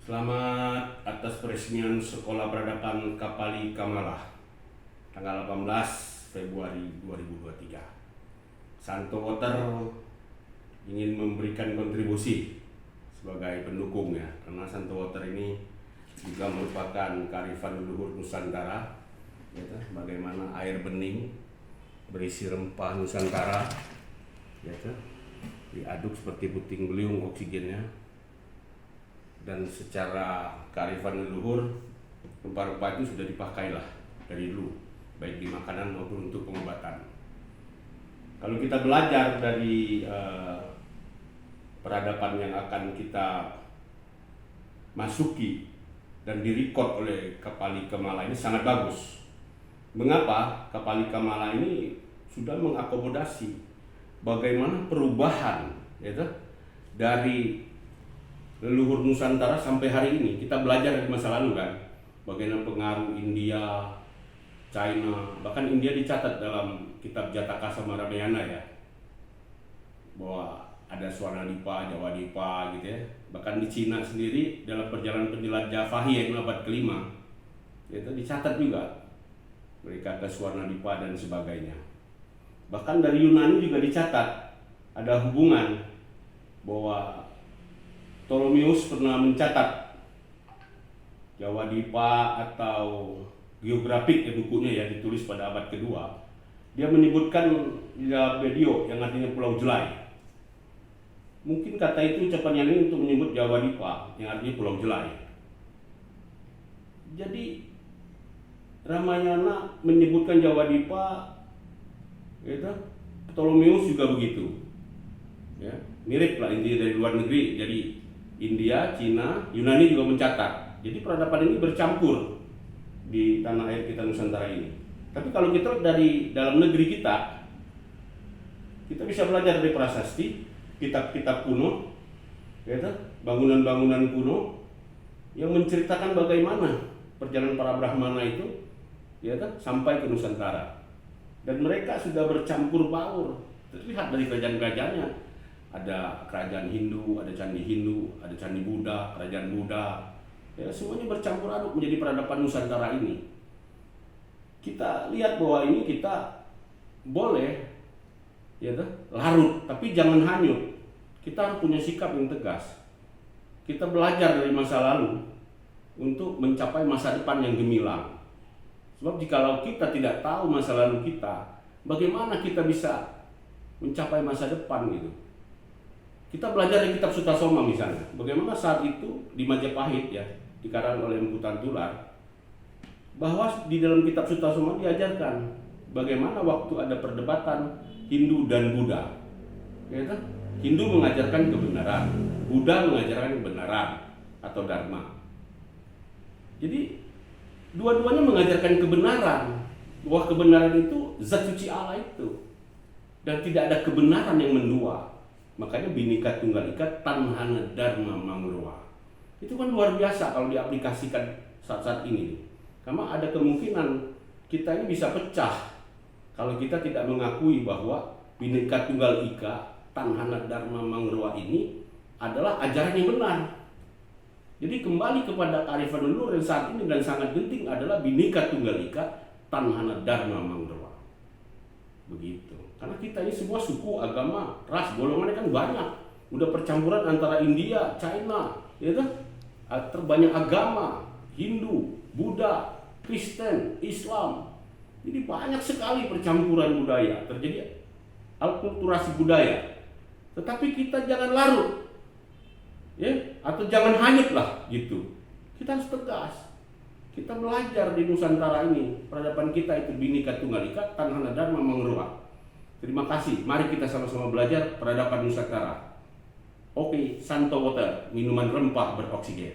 Selamat atas peresmian Sekolah Peradaban Kapali Kamala tanggal 18 Februari 2023. Santo Water ingin memberikan kontribusi sebagai pendukung ya, karena Santo Water ini juga merupakan kearifan leluhur Nusantara, ya, bagaimana air bening berisi rempah Nusantara, ya, diaduk seperti puting beliung oksigennya. Dan secara kearifan leluhur, rempah-rempah itu sudah dipakailah dari dulu, baik di makanan maupun untuk pengobatan. Kalau kita belajar dari peradaban yang akan kita masuki dan direkod oleh Kapali Kamala ini sangat bagus. Mengapa? Kapali Kamala ini sudah mengakomodasi bagaimana perubahan, ya, dari leluhur Nusantara sampai hari ini. Kita belajar dari masa lalu kan, bagaimana pengaruh India, China, bahkan India dicatat dalam kitab Jataka sama Ramayana ya, bahwa ada Swarnadipa, Jawadipa gitu ya. Bahkan di Cina sendiri dalam perjalanan penjelajah Fahie abad ke-5 itu dicatat juga mereka ke Swarnadipa dan sebagainya. Bahkan dari Yunani juga dicatat ada hubungan bahwa Ptolemeus pernah mencatat Jawadipa atau geografik ya, bukunya ya, ditulis pada abad kedua. Dia menyebutkan Bedio yang artinya Pulau Jelai. Mungkin kata itu ucapan ini untuk menyebut Jawadipa yang artinya Pulau Jelai. Jadi Ramayana menyebutkan Jawadipa, ya, Ptolemeus juga begitu. Ya, mirip lah intinya dari luar negeri. Jadi India, Cina, Yunani juga mencatat. Jadi peradaban ini bercampur di tanah air kita Nusantara ini. Tapi kalau kita dari dalam negeri kita bisa belajar dari prasasti, kitab-kitab kuno, ya, bangunan-bangunan kuno yang menceritakan bagaimana perjalanan para Brahmana itu, ya, sampai ke Nusantara. Dan mereka sudah bercampur baur. Terlihat dari kerajaan-kerajaannya. Ada kerajaan Hindu, ada candi Hindu, ada candi Buddha, kerajaan Buddha. Ya, semuanya bercampur aduk menjadi peradaban Nusantara ini. Kita lihat bahwa ini kita boleh, ya, larut, tapi jangan hanyut. Kita harus punya sikap yang tegas. Kita belajar dari masa lalu untuk mencapai masa depan yang gemilang. Sebab jikalau kita tidak tahu masa lalu kita, bagaimana kita bisa mencapai masa depan gitu. Kita belajar dari kitab Sutasoma misalnya, bagaimana saat itu di Majapahit ya, dikarang oleh Empu Tantular, bahwa di dalam kitab Sutasoma diajarkan bagaimana waktu ada perdebatan Hindu dan Buddha, ya, Hindu mengajarkan kebenaran, Buddha mengajarkan kebenaran atau Dharma. Jadi dua-duanya mengajarkan kebenaran, bahwa kebenaran itu zat suci Allah itu, dan tidak ada kebenaran yang mendua. Makanya Bhinneka Tunggal Ika Tanhana Dharma Mangroha. Itu kan luar biasa kalau diaplikasikan saat-saat ini. Karena ada kemungkinan kita ini bisa pecah kalau kita tidak mengakui bahwa Bhinneka Tunggal Ika Tanhana Dharma Mangroha ini adalah ajaran yang benar. Jadi kembali kepada kearifan leluhur yang saat ini dan sangat penting adalah Bhinneka Tunggal Ika Tanhana Dharma Mangroha. Begitu. Karena kita ini semua suku, agama, ras, golongannya kan banyak. Udah percampuran antara India, China, ya, terbanyak agama, Hindu, Buddha, Kristen, Islam. Jadi banyak sekali percampuran budaya, terjadi alkulturasi budaya. Tetapi kita jangan larut, ya, atau jangan hanyut lah gitu. Kita harus tegas. Kita belajar di Nusantara ini, peradaban kita itu Bhinneka Tunggal Ika Tanhana Dharma Mangroha. Terima kasih. Mari kita sama-sama belajar peradaban Nusantara. Oke, Santo Water, minuman rempah beroksigen.